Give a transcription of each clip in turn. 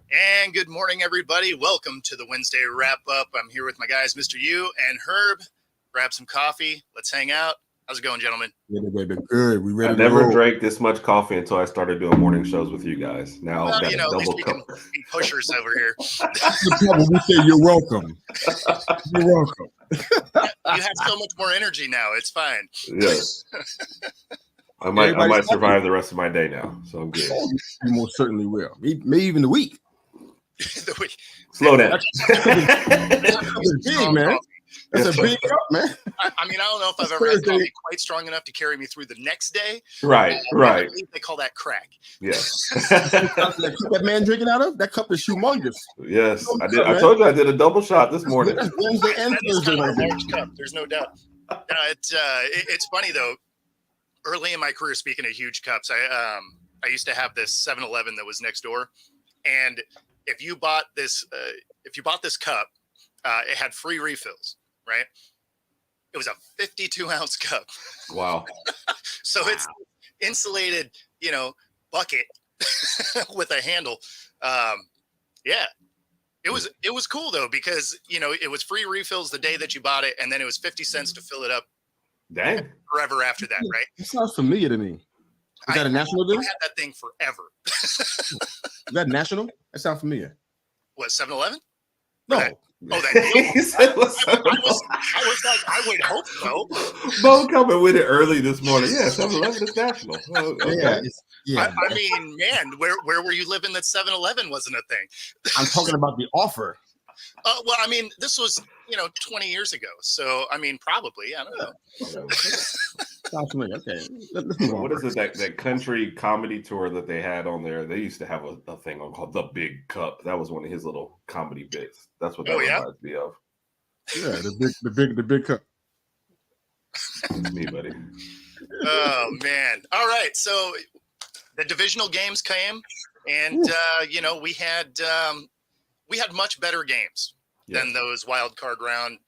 And good morning, everybody. Welcome to the Wednesday wrap-up. I'm here with my guys, Mr. Yu and Herb. Grab some coffee. Let's hang out. How's it going, gentlemen? Good. We ready I to never roll. drank this much coffee until I started doing morning shows with you guys. Now Well, I've got a at least double we cup. can be pushers over here. We say you're welcome. You're welcome. You have so much more energy now. It's fine. Yes. I might survive the rest of my day now, so I'm good. You most certainly will. Maybe even the week. Slow down. That's big, man. That's a big cup, man. I don't know if I've ever had coffee quite strong enough to carry me through the next day. Right. I believe they call that crack. Yes. That man drinking out of that cup is humongous. Yes, I did. I told you I did a double shot this morning. That's Wednesday and Thursday. A large cup. There's no doubt. It's funny though. Early in my career, speaking of huge cups, I used to have this 7-Eleven that was next door, and if you bought this cup, it had free refills, right? It was a 52-ounce cup. Wow! So it's insulated, bucket with a handle. It was cool though because it was free refills the day that you bought it, and then it was 50 cents to fill it up. Dang. Forever after that, right? It sounds familiar to me. Is that a national deal? I had that thing forever. Is that national? That sounds familiar. What, 7-Eleven? No. That I was like, I would hope so. Bo coming with it early this morning. Yeah, 7-Eleven is national. Oh, okay. Yeah. I mean, man, where were you living that 7-Eleven wasn't a thing? I'm talking about the offer. Well, I mean, this was 20 years ago, so I mean, probably I don't know. Sounds familiar. Okay, let's move on. What is it that country comedy tour that they had on there? They used to have a thing called The Big Cup. That was one of his little comedy bits. That's what that reminds me of. Yeah, the big cup. It's me, buddy. Oh man! All right, so the divisional games came, and we had much better games than those wild card round.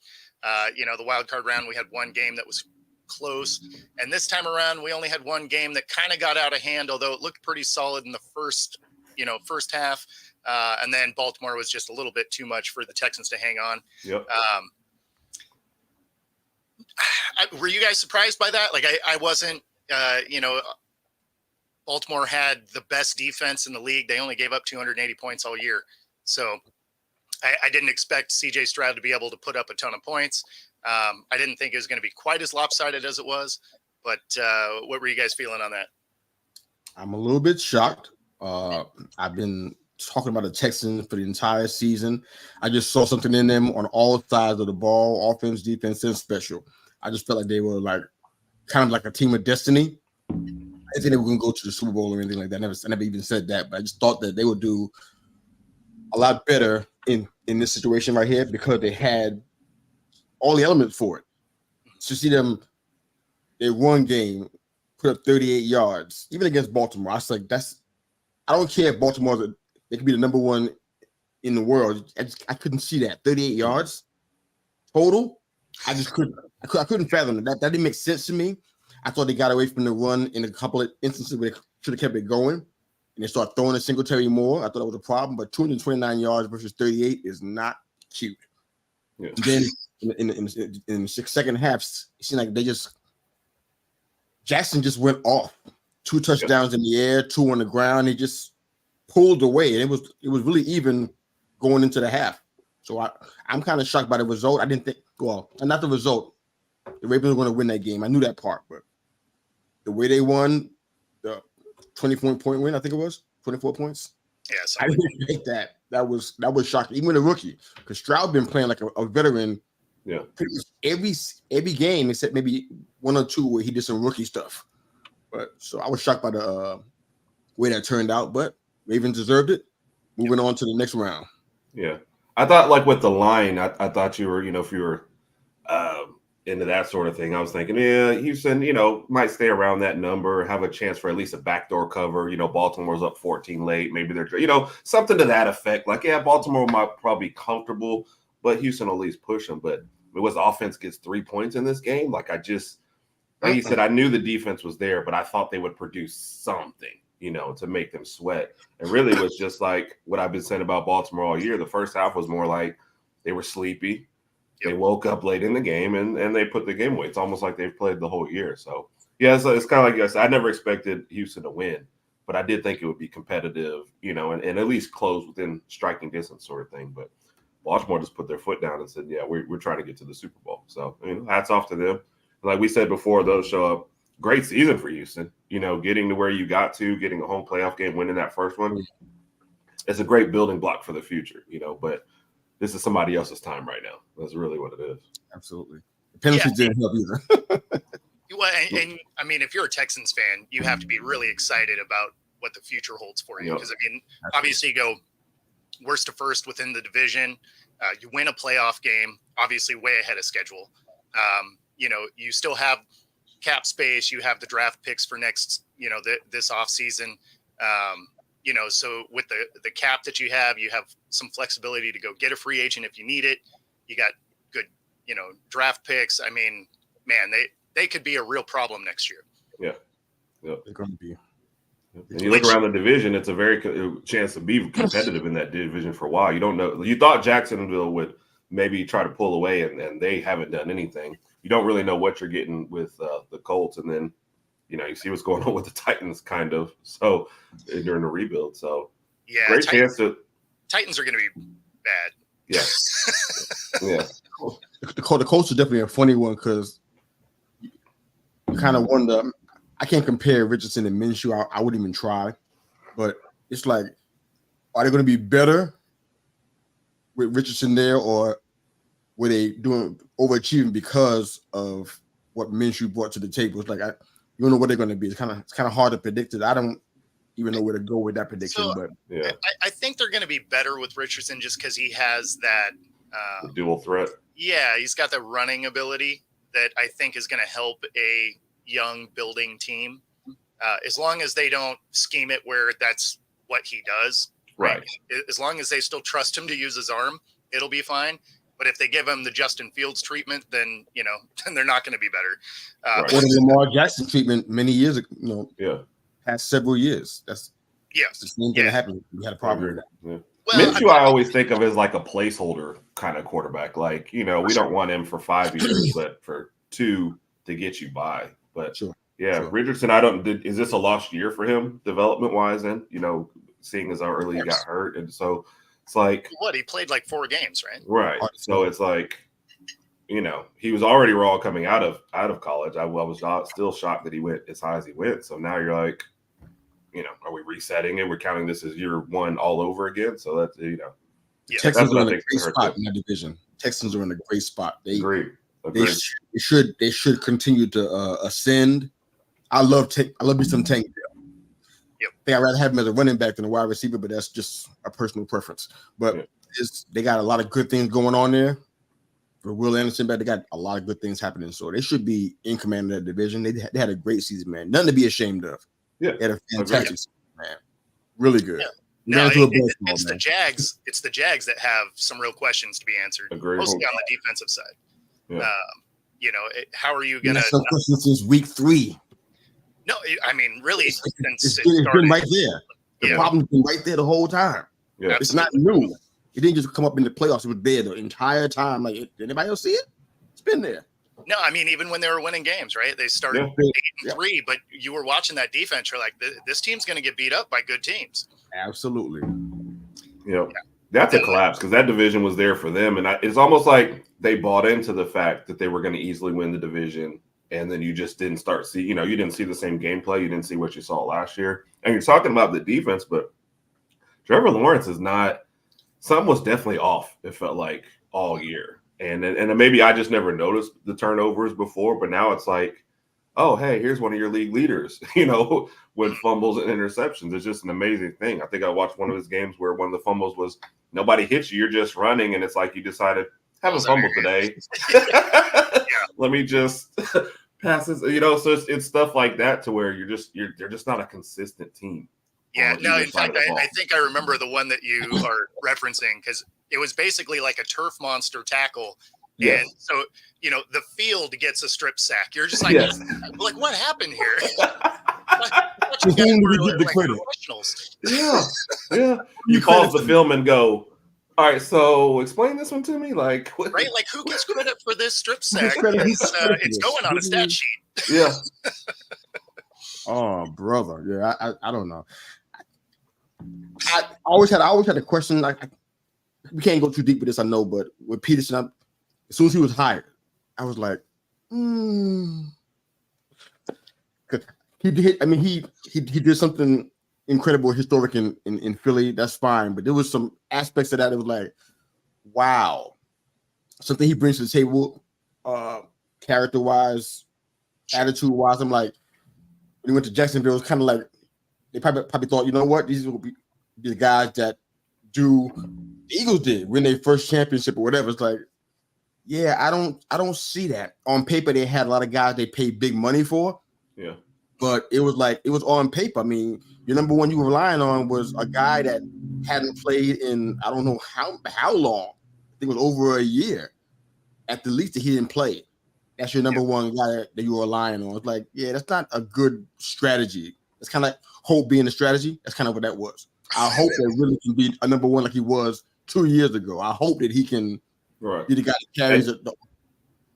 The wild card round, we had one game that was close. And this time around, we only had one game that kind of got out of hand, although it looked pretty solid in the first half. And then Baltimore was just a little bit too much for the Texans to hang on. Yep. Were you guys surprised by that? Like I wasn't, Baltimore had the best defense in the league. They only gave up 280 points all year. So I didn't expect CJ Stroud to be able to put up a ton of points. I didn't think it was going to be quite as lopsided as it was. But what were you guys feeling on that? I'm a little bit shocked. I've been talking about the Texans for the entire season. I just saw something in them on all sides of the ball, offense, defense, and special. I just felt like they were like kind of like a team of destiny. I didn't think they were going to go to the Super Bowl or anything like that. I never even said that, but I just thought that they would do a lot better in this situation right here because they had all the elements for it. To see them, they won game, put up 38 yards, even against Baltimore. I was like, I don't care if Baltimore, they could be the number one in the world. I couldn't see that 38 yards total. I just couldn't. I couldn't fathom it. That didn't make sense to me. I thought they got away from the run in a couple of instances where they should have kept it going, and they started throwing a Singletary more. I thought that was a problem, but 229 yards versus 38 is not cute. Yeah. And then in the second half, it seemed like Jackson just went off. 2 touchdowns in the air, 2 on the ground. He just pulled away, and it was really even going into the half. So I'm kind of shocked by the result. I didn't think, not the result. The Ravens were going to win that game. I knew that part, but the way they won, the 24-point win, I think it was 24 points. Yeah, I didn't think that. That was shocking. Even a rookie, because Stroud been playing like a veteran. Yeah, pretty much every game except maybe 1 or 2 where he did some rookie stuff. But so I was shocked by the way that turned out. But Ravens deserved it. Moving on to the next round. Yeah, I thought like with the line, I thought you were, if you were into that sort of thing, I was thinking, yeah, Houston, might stay around that number, have a chance for at least a backdoor cover. Baltimore's up 14 late. Maybe they're, something to that effect. Like, yeah, Baltimore might probably be comfortable, but Houston will at least push them. But it was offense gets 3 points in this game. Like you said, I knew the defense was there, but I thought they would produce something. to make them sweat. And really was just like what I've been saying about Baltimore all year. The first half was more like they were sleepy. They woke up late in the game and they put the game away. It's almost like they've played the whole year. So, yeah, it's kind of like I said, I never expected Houston to win, but I did think it would be competitive, and at least close within striking distance sort of thing. But Baltimore just put their foot down and said, yeah, we're trying to get to the Super Bowl. So, hats off to them. Like we said before, those show up. Great season for Houston, getting to where you got to, getting a home playoff game, winning that first one. It's a great building block for the future, but this is somebody else's time right now. That's really what it is. Absolutely. The penalties didn't help either. Well, and I mean, if you're a Texans fan, you have to be really excited about what the future holds for you. Because, obviously you go worst to first within the division. You win a playoff game, obviously way ahead of schedule. You still have cap space. You have the draft picks for next, this offseason. So with the cap that you have some flexibility to go get a free agent if you need it. You got good, draft picks. I mean, man, they could be a real problem next year. Yeah. They're going to be. And you look around the division, it's a very chance to be competitive in that division for a while. You don't know. You thought Jacksonville would maybe try to pull away, and they haven't done anything. You don't really know what you're getting with the Colts, and then you see what's going on with the Titans, kind of. So during the rebuild, so yeah, great chance to. Titans are going to be bad. Yeah, yeah. The Colts are definitely a funny one because you kind of wonder. I can't compare Richardson and Minshew. I wouldn't even try, but it's like, are they going to be better with Richardson there, or were they overachieving because of what Minshew brought to the table? It's like you don't know what they're going to be. It's kind of hard to predict it. I don't even know where to go with that prediction. So, but yeah, I think they're going to be better with Richardson just because he has that the dual threat. Yeah, he's got the running ability that I think is going to help a young building team. As long as they don't scheme it where that's what he does. Right. As long as they still trust him to use his arm, it'll be fine. But if they give him the Justin Fields treatment, then then they're not going to be better. Or the Lamar Jackson treatment many years ago. Past several years. That's the same thing that happened. We had a problem with that. Yeah. Well, Minshew, I always think of as like a placeholder kind of quarterback. Like we don't want him for 5 years, but for 2 to get you by. But Richardson, is this a lost year for him development wise? And seeing as how early he got hurt, and so. It's like he played like 4 games, right? Right. So it's like, he was already raw coming out of college. I was still shocked that he went as high as he went. So now you're like, are we resetting it? We're counting this as year 1 all over again. So that's Texans are in a great spot in that division. Texans are in a great spot. Agreed. They should continue to ascend. I love me some Tank. Yep. I think I'd rather have him as a running back than a wide receiver, but that's just a personal preference. But they got a lot of good things going on there. For Will Anderson, but they got a lot of good things happening. So they should be in command of that division. They had a great season, man. Nothing to be ashamed of. Yeah. They had a fantastic season, man. Really good. Yeah. It's the Jags. It's the Jags that have some real questions to be answered, mostly on the defensive side. Yeah. How are you going to? Some questions since week 3. No, I mean, really, it's been right there. The problem's been right there the whole time. Yeah. It's not new. It didn't just come up in the playoffs. It was there the entire time. Like, did anybody else see it? It's been there. No, I mean, even when they were winning games, right? They started 8-3, but you were watching that defense. You're like, this team's going to get beat up by good teams. Absolutely. That's a collapse because that division was there for them. And it's almost like they bought into the fact that they were going to easily win the division. And then you just didn't you didn't see the same gameplay. You didn't see what you saw last year. And you're talking about the defense, but Trevor Lawrence is not – something was definitely off, it felt like, all year. And maybe I just never noticed the turnovers before, but now it's like, oh, hey, here's one of your league leaders, with fumbles and interceptions. It's just an amazing thing. I think I watched one of his games where one of the fumbles was nobody hits you. You're just running, and it's like you decided, have a fumble today. Let me just pass this, so it's stuff like that to where they're just not a consistent team. Yeah, no, in fact, I think I remember the one that you are referencing because it was basically like a turf monster tackle. Yes. And so, the field gets a strip sack. You're just like, like what happened here? To whom do we give the credit? Professionals. Yeah. You pause the film and go, all right, so explain this one to me. Like, what? Right? Like, who gets credit for this strip sack? It's going on a stat sheet. Yeah. Oh, brother. Yeah, I don't know. I always had a question. We can't go too deep with this, I know, but with Peterson, as soon as he was hired, I was like, he did. I mean, he did something incredible, historic in Philly. That's fine, but there was some aspects of that. It was like, wow, something he brings to the table, character wise, attitude wise. I'm like, when he went to Jacksonville, it was kind of like they probably thought, you know what, these will be the guys that do the Eagles did win their first championship or whatever. It's like, yeah, I don't see that. On paper, they had a lot of guys they paid big money for. Yeah. But it was on paper. I mean, your number one you were relying on was a guy that hadn't played in I don't know how long. I think it was over a year at the least that he didn't play. That's your number one guy that you were relying on. It's like, yeah, that's not a good strategy. It's kind of like Hope being a strategy. That's kind of what that was. I hope that really can be a number one like he was 2 years ago. I hope that he can be the guy that carries it.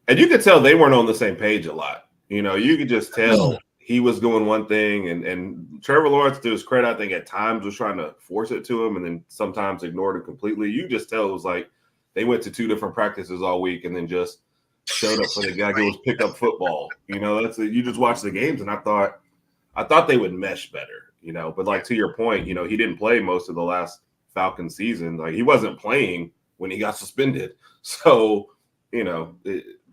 And you could tell they weren't on the same page a lot. You know, you could just tell he was doing one thing, and Trevor Lawrence, to his credit, I think at times was trying to force it to him and then sometimes ignored it completely. You just tell it was like they went to 2 different practices all week and then just showed up for the guy who was pick up football. You know, you just watch the games, and I thought they would mesh better, you know. But like to your point, you know, he didn't play most of the last Falcons season. Like he wasn't playing when he got suspended. So, you know,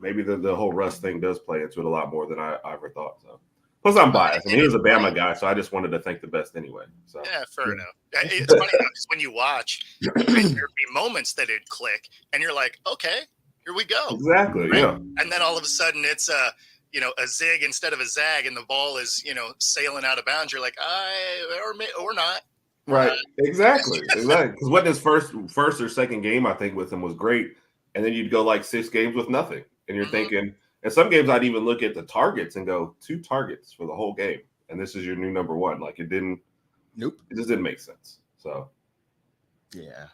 maybe the whole Russ thing does play into it a lot more than I ever thought. So. Plus, I'm biased. I mean, he was a Bama guy, so I just wanted to think the best anyway. So yeah, fair enough. It's funny because when you watch, there'd be moments that it'd click, and you're like, okay, here we go. Exactly. Right? Yeah. And then all of a sudden, it's a zig instead of a zag, and the ball is sailing out of bounds. You're like, or not. Right. Exactly. Because what his first or second game, I think, with him was great, and then you'd go like 6 games with nothing, and you're thinking. And some games I'd even look at the targets and go 2 targets for the whole game. And this is your new number one. Like it just didn't make sense. So yeah.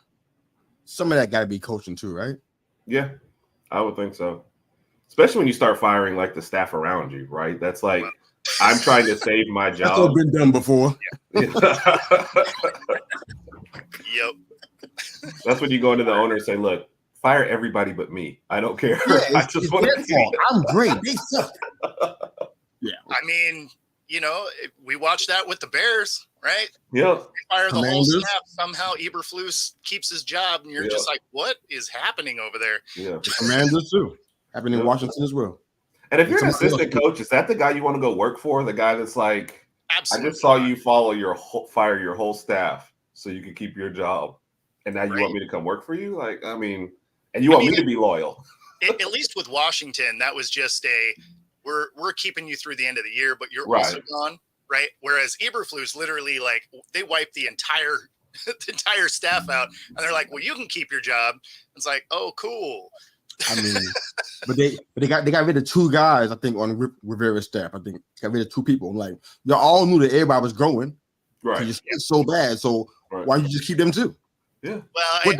Some of that gotta be coaching too, right? Yeah, I would think so. Especially when you start firing like the staff around you, right? That's like I'm trying to save my job. That's all been done before. Yep. That's when you go into the owner and say, look, fire everybody but me. I don't care. Yeah, I just want to. I'm great. They suck. Yeah. I mean, we watched that with the Bears, right? Yeah. They fire the whole staff. Somehow Eberflus keeps his job, and you're just like, what is happening over there? Yeah. The Commanders too. Happened in Washington as well. And if you're an assistant coach, is that the guy you want to go work for? The guy that's like, absolutely, I just saw you fire your whole staff so you could keep your job, and now you want me to come work for you? Like, I mean. And you want me to be loyal. At least with Washington, that was just we're keeping you through the end of the year, but you're also gone, right? Whereas Eberflus literally they wiped the entire staff out, and they're like, "Well, you can keep your job." It's like, "Oh, cool." I mean, but they got rid of 2 guys, I think, on Rivera's staff. I think got rid of 2 people. I'm like, y'all all knew that everybody was going, right? It's so bad, so why don't you just keep them too? Yeah. Well,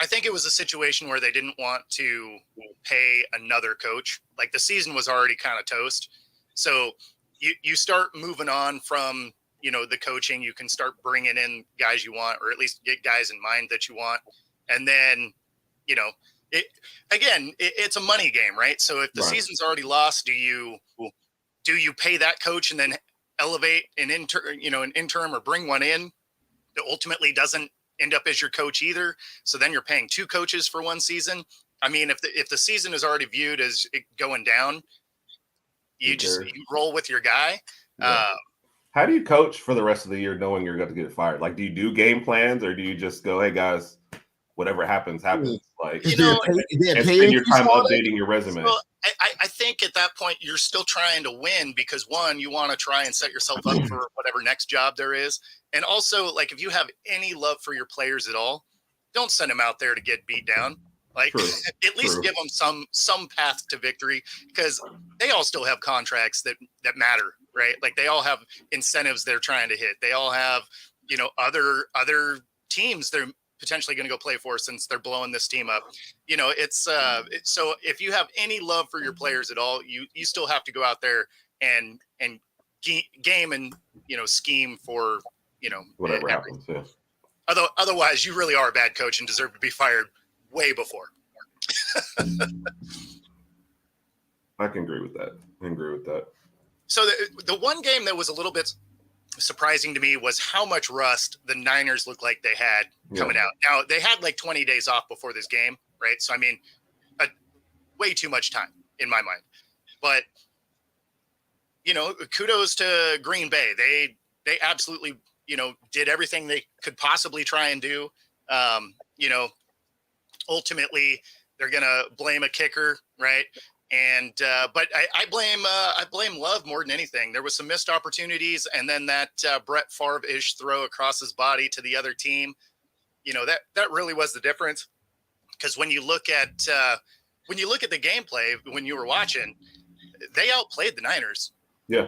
I think it was a situation where they didn't want to pay another coach. Like the season was already kind of toast. So you start moving on from, the coaching. You can start bringing in guys you want, or at least get guys in mind that you want. And then, it's a money game, right? So if the season's already lost, do you pay that coach and then elevate an interim or bring one in that ultimately doesn't end up as your coach either? So then you're paying 2 coaches for one season. I mean, if the season is already viewed as it going down, you roll with your guy. Yeah. How do you coach for the rest of the year knowing you're going to get fired? Like, do you do game plans, or do you just go, hey guys, whatever happens? Like, spend your time updating your resume. Well, I think at that point you're still trying to win because, one, you want to try and set yourself up for whatever next job there is. And also, like, if you have any love for your players at all, don't send them out there to get beat down, Like, True. at least give them some path to victory, because they all still have contracts that matter, right? Like, they all have incentives they're trying to hit. They all have, other teams they're potentially going to go play for since they're blowing this team up. So if you have any love for your players at all, you still have to go out there and game and scheme for whatever everything. happens. Yeah. Otherwise, you really are a bad coach and deserve to be fired way before. I can agree with that. So the one game that was a little bit surprising to me was how much rust the Niners looked like they had coming out. Now, they had like 20 days off before this game, right? So, I mean, way too much time in my mind. But, kudos to Green Bay. They absolutely, did everything they could possibly try and do. Ultimately, they're going to blame a kicker, right? And but I blame Love more than anything. There was some missed opportunities, and then that Brett Favre-ish throw across his body to the other team. That really was the difference. Because when you look at the gameplay when you were watching, they outplayed the Niners. Yeah.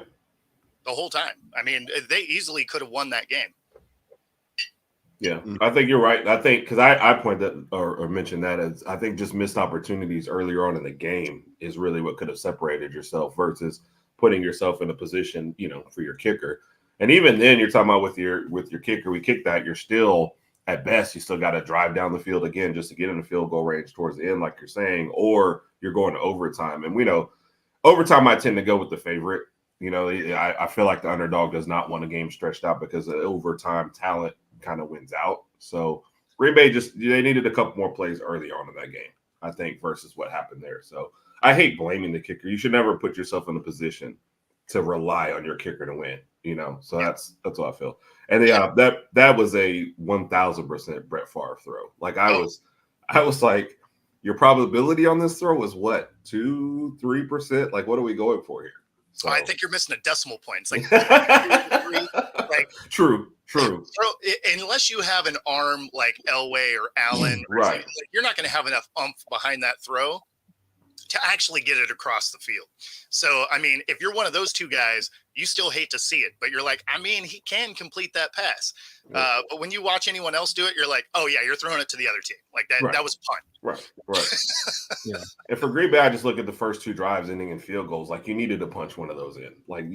The whole time. I mean, they easily could have won that game. Yeah, I think you're right. I think because I pointed or mentioned that as I think just missed opportunities earlier on in the game is really what could have separated yourself versus putting yourself in a position, for your kicker. And even then, you're talking about with your kicker, we kick that. You're still at best, you still got to drive down the field again just to get in the field goal range towards the end, like you're saying, or you're going to overtime. And we know overtime, I tend to go with the favorite. I feel like the underdog does not want a game stretched out because the overtime talent kind of wins out. So Green Bay they needed a couple more plays early on in that game, I think, versus what happened there. So I hate blaming the kicker. You should never put yourself in a position to rely on your kicker to win, So that's what I feel. And that was a 1,000% Brett Favre throw. Like I was like, your probability on this throw was what, 2-3%? Like, what are we going for here? So I think you're missing a decimal point. It's like, like true. Unless you have an arm like Elway or Allen, right? You're not going to have enough oomph behind that throw to actually get it across the field. So, I mean, if you're one of those two guys, you still hate to see it, but you're like, I mean, he can complete that pass. But when you watch anyone else do it, you're like, oh yeah, you're throwing it to the other team. Like that, that was a punt. Right. Yeah. And for Green Bay, I just look at the first two drives ending in field goals. Like you needed to punch one of those in. Like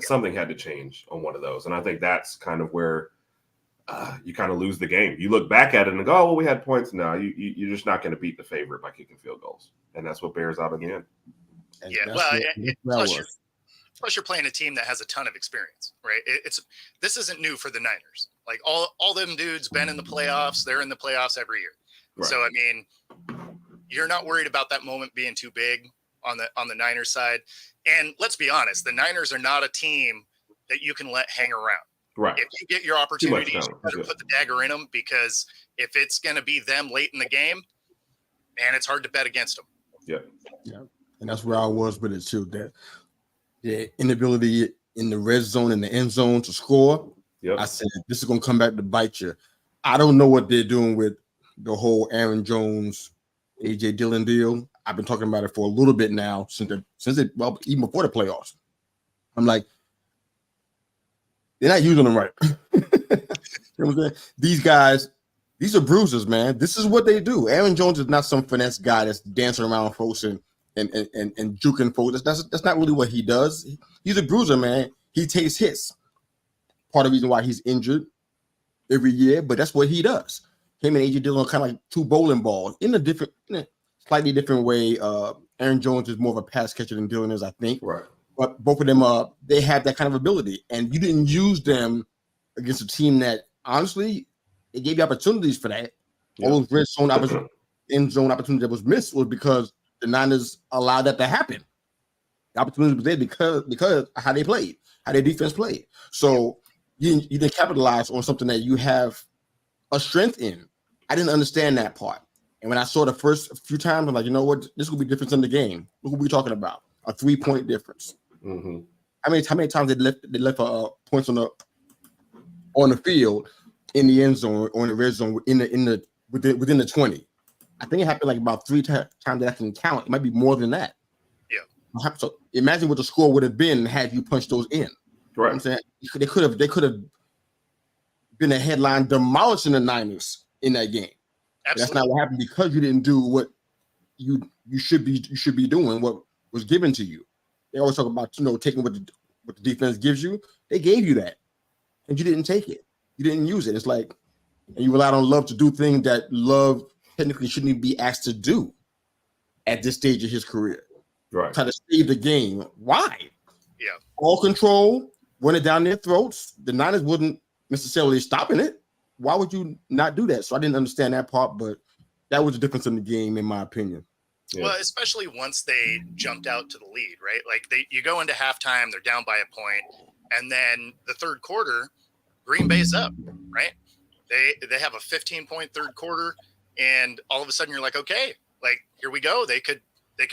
something had to change on one of those. And I think that's kind of where you kind of lose the game. You look back at it and go, oh, well, we had points. No, you're just not going to beat the favorite by kicking field goals. And that's what bears out in the end. Plus you're playing a team that has a ton of experience, right? This isn't new for the Niners. Like all them dudes been in the playoffs. They're in the playoffs every year. Right. So, I mean, you're not worried about that moment being too big on the Niners side. And let's be honest, the Niners are not a team that you can let hang around. Right. If you get your opportunities, you better put the dagger in them, because if it's going to be them late in the game, man, it's hard to bet against them. Yeah. And that's where I was with it too. That the inability in the red zone and the end zone to score. Yep. I said, this is going to come back to bite you. I don't know what they're doing with the whole Aaron Jones, AJ Dillon deal. I've been talking about it for a little bit now even before the playoffs. I'm like, they're not using them right. You know what I'm saying? These guys, these are bruisers, man. This is what they do. Aaron Jones is not some finesse guy that's dancing around folks and juking folks. That's not really what he does. He's a bruiser, man. He takes hits. Part of the reason why he's injured every year, but that's what he does. Him and AJ Dillon are kind of like two bowling balls in a slightly different way. Aaron Jones is more of a pass catcher than Dillon is, I think. Right. But both of them, they have that kind of ability, and you didn't use them against a team that, honestly, it gave you opportunities for that. Yeah. All those red zone end zone opportunities that was missed was because the Niners allowed that to happen. The opportunity was there because of how they played, how their defense played. So you didn't capitalize on something that you have a strength in. I didn't understand that part. And when I saw the first few times, I'm like, you know what? This will be difference in the game. What are we talking about? A 3-point difference. Mm-hmm. How many times they left points on the field in the end zone or in the red zone within the 20? I think it happened like about 3 times that I can count. It might be more than that. Yeah. So imagine what the score would have been had you punched those in. Right. You know what I'm saying they could have been a headline demolishing the Niners in that game. But that's not what happened because you didn't do what you should be doing, what was given to you. They always talk about taking what the defense gives you. They gave you that, and you didn't take it. You didn't use it. It's like, and you relied on Love to do things that Love technically shouldn't even be asked to do at this stage of his career. Right. Try to save the game. Why? Yeah. All control, run it down their throats. The Niners wouldn't necessarily stopping it. Why would you not do that? So I didn't understand that part, but that was the difference in the game, in my opinion. Yeah. Well, especially once they jumped out to the lead, right? Like you go into halftime, they're down by a point, and then the third quarter, Green Bay's up, right? They have a 15-point third quarter, and all of a sudden you're like, okay, like here we go. They could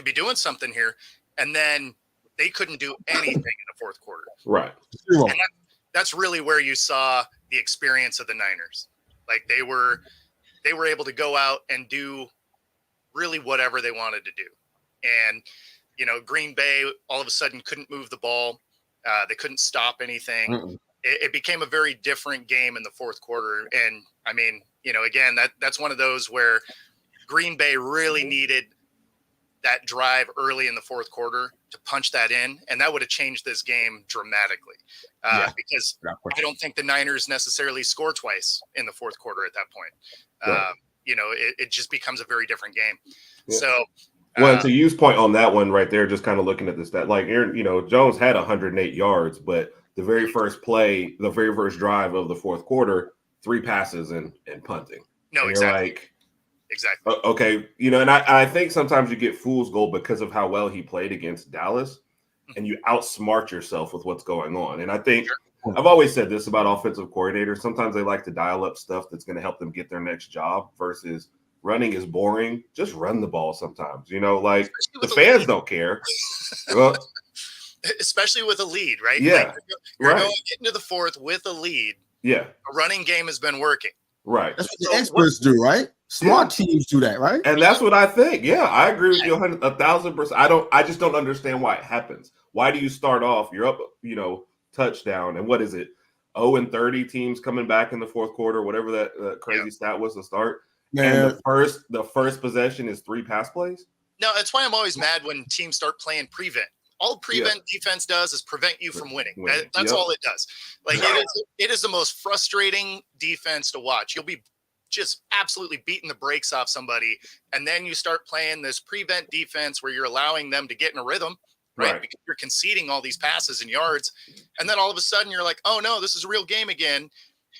be doing something here, and then they couldn't do anything in the fourth quarter. Right. And that's really where you saw the experience of the Niners. Like they were able to go out and do really whatever they wanted to do. And, Green Bay all of a sudden couldn't move the ball. They couldn't stop anything. It became a very different game in the fourth quarter. And I mean, again, that's one of those where Green Bay really needed that drive early in the fourth quarter to punch that in. And that would have changed this game dramatically because I don't think the Niners necessarily score twice in the fourth quarter at that point. Right. It just becomes a very different game. Yeah. So, well, to use point on that one right there, just kind of looking at this, that like Aaron, Jones had 108 yards, but the very first play, the very first drive of the fourth quarter, 3 passes and punting. No, and exactly. Exactly. Okay. And I think sometimes you get fool's gold because of how well he played against Dallas, and you outsmart yourself with what's going on. And I think I've always said this about offensive coordinators. Sometimes they like to dial up stuff that's going to help them get their next job versus running is boring. Just run the ball sometimes, like the fans don't care. Well, especially with a lead, right? Yeah. Like you're going into the fourth with a lead. Yeah. A running game has been working. Right. That's what the experts do, right? Smart teams do that, right? And that's what I think. Yeah, I agree with you 1,000%. I just don't understand why it happens. Why do you start off? You're up, touchdown, and what is it? 0-30 teams coming back in the fourth quarter, whatever that crazy stat was to start. Man. And the first possession is 3 pass plays. No, that's why I'm always mad when teams start playing prevent. All prevent defense does is prevent you from winning. That's all it does. Like it is the most frustrating defense to watch. You'll be just absolutely beating the brakes off somebody, and then you start playing this prevent defense where you're allowing them to get in a rhythm, right? Because you're conceding all these passes and yards, and then all of a sudden you're like, oh no, this is a real game again.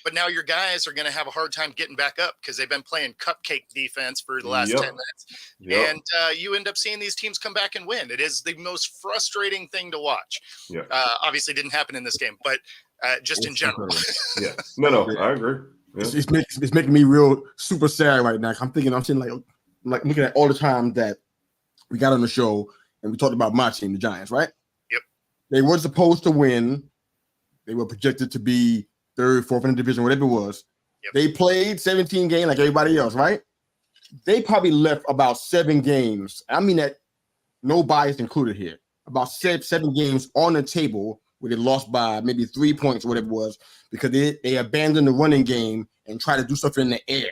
But now your guys are going to have a hard time getting back up because they've been playing cupcake defense for the last 10 minutes. And you end up seeing these teams come back and win. It is the most frustrating thing to watch. Obviously didn't happen in this game, but just in general. No, I agree. Yeah. It's making me real super sad right now. I'm sitting like looking at all the time that we got on the show and we talked about my team, the Giants, right? Yep. They were supposed to win. They were projected to be third, fourth in the division, whatever it was. Yep. They played 17 games like everybody else, right? They probably left about 7 games. I mean that no bias included here. About 7 games on the table where they lost by maybe 3 points or whatever it was because they abandoned the running game and tried to do stuff in the air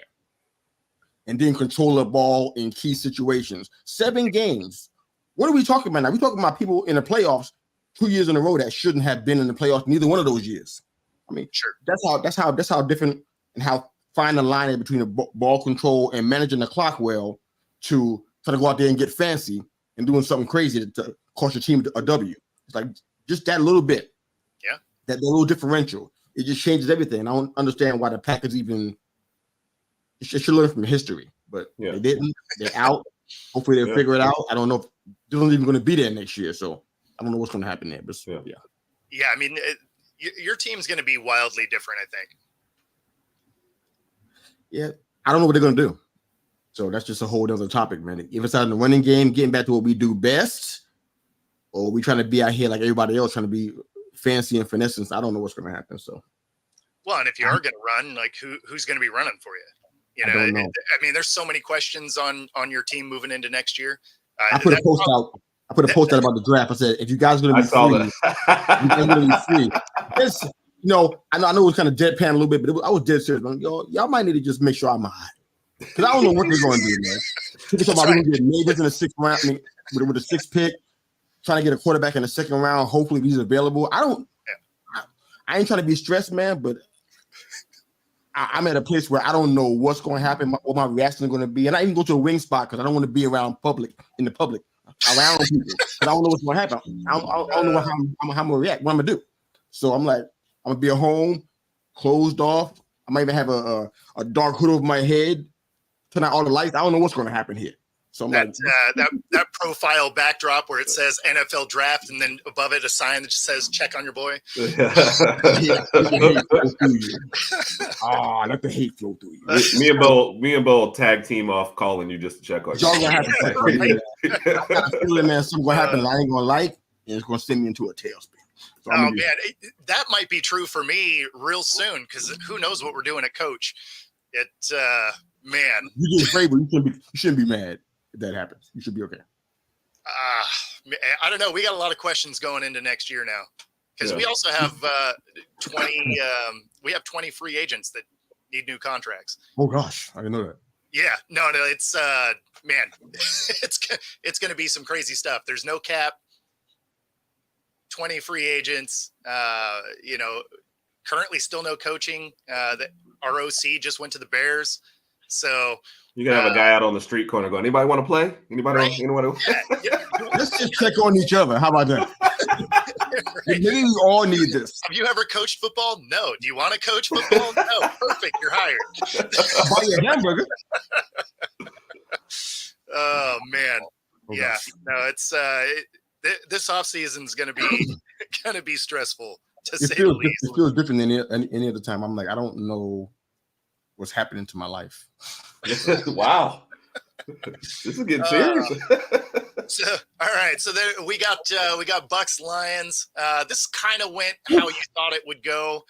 and didn't control the ball in key situations. 7 games. What are we talking about now? We're talking about people in the playoffs 2 years in a row that shouldn't have been in the playoffs neither one of those years. I mean, sure. That's how different and how fine the line is between the ball control and managing the clock well to try to go out there and get fancy and doing something crazy to cost your team a W. It's like just that little bit. Yeah. That little differential. It just changes everything. I don't understand why the Packers even should learn from history, but they didn't. They're out. Hopefully they'll figure it out. I don't know if they're not even going to be there next year, so I don't know what's going to happen there. But yeah. I mean, your team's going to be wildly different, I think. Yeah, I don't know what they're going to do. So that's just a whole other topic, man. If it's out in the running game, getting back to what we do best, or we trying to be out here like everybody else, trying to be fancy and finessing, I don't know what's going to happen. So, well, and if you are going to run, like who's going to be running for you? You know, I mean, there's so many questions on your team moving into next year. I put a post out about the draft. I said, if you guys are going to be free, you guys are going to be free. It's, I know it was kind of deadpan a little bit, but I was dead serious. Y'all might need to just make sure I'm high. Because I don't know what they're going to do, man. People talk about we're going to get Neighbors in the 6th round, with the 6th pick, trying to get a quarterback in the 2nd round. Hopefully he's available. I ain't trying to be stressed, man, but I'm at a place where I don't know what's going to happen, what my reaction is going to be. And I even go to a wing spot because I don't want to be around in the public, around people. Because I don't know what's going to happen. I don't know how I'm going to react, what I'm going to do. So I'm like, I'm going to be at home, closed off. I might even have a dark hood over my head, turn out all the lights. I don't know what's going to happen here. So that profile backdrop where it says NFL draft and then above it a sign that just says check on your boy. Let the hate flow through you. Me and Bo tag team off calling you just to check on you. Y'all gonna have to check on you. I got a feeling, man, something gonna happen that I ain't gonna like, and it's gonna send me into a tailspin. So that might be true for me real soon because who knows what we're doing at coach. Man, you get afraid, but you shouldn't be mad. If that happens, you should be okay. I don't know. We got a lot of questions going into next year now because we also have 20. We have 20 free agents that need new contracts. Oh gosh, I didn't know that. Yeah, no, it's man, it's going to be some crazy stuff. There's no cap. 20 free agents. Currently still no coaching. That our OC just went to the Bears, so. You can have a guy out on the street corner going, anybody want to play? Anybody? Yeah. Let's just check on each other. How about that? Maybe we all need this. Have you ever coached football? No. Do you want to coach football? No. Perfect. You're hired. Buy you a hamburger. Oh, man. Yeah. No, it's this offseason is going to be stressful, to say the least. It feels different than any other time. I'm like, I don't know what's happening to my life. Wow. This is getting serious. All right. So there we got Bucks Lions. This kind of went how you thought it would go.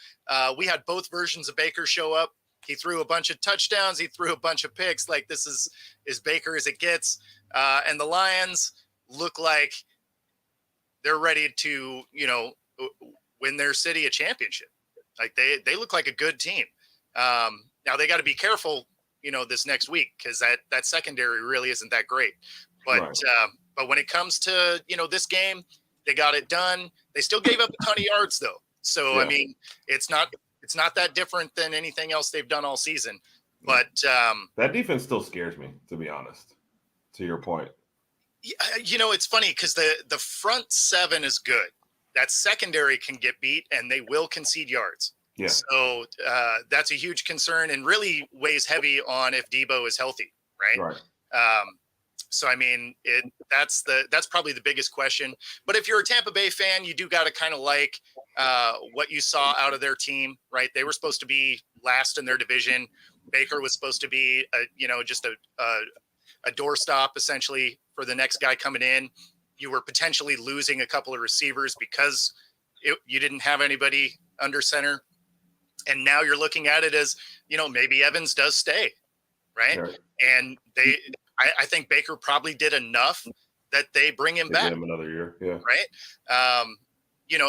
We had both versions of Baker show up. He threw a bunch of touchdowns. He threw a bunch of picks. Like, this is as Baker as it gets. And the Lions look like they're ready to, win their city a championship. Like, they look like a good team. Now they got to be careful, this next week because that secondary really isn't that great. But right. But when it comes to this game, they got it done. They still gave up a ton of yards though. So yeah. I mean, it's not that different than anything else they've done all season. But that defense still scares me, to be honest. To your point, it's funny because the front seven is good. That secondary can get beat and they will concede yards. Yeah. So that's a huge concern and really weighs heavy on if Debo is healthy, right? Right. So I mean, that's probably the biggest question. But if you're a Tampa Bay fan, you do got to kind of like what you saw out of their team, right? They were supposed to be last in their division. Baker was supposed to be just a doorstop essentially for the next guy coming in. You were potentially losing a couple of receivers because you didn't have anybody under center. And now you're looking at it as, maybe Evans does stay, right? Sure. And I think Baker probably did enough that they bring him back. Give him another year, yeah. Right?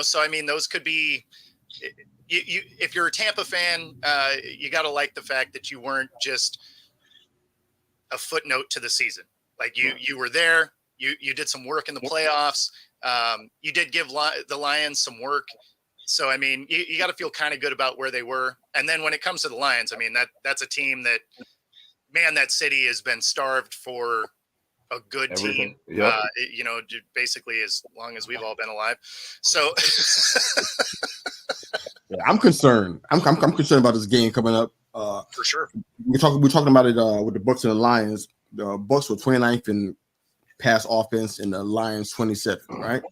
So I mean, those could be. If you're a Tampa fan, you got to like the fact that you weren't just a footnote to the season. Like you were there. You did some work in the playoffs. You did give the Lions some work. So, I mean, you got to feel kind of good about where they were. And then when it comes to the Lions, I mean, that's a team that, man, that city has been starved for a good team, yep. Basically as long as we've all been alive. So yeah, I'm concerned. I'm concerned about this game coming up. For sure. We're talking about it with the Bucks and the Lions. The Bucks were 29th in pass offense and the Lions 27th, right?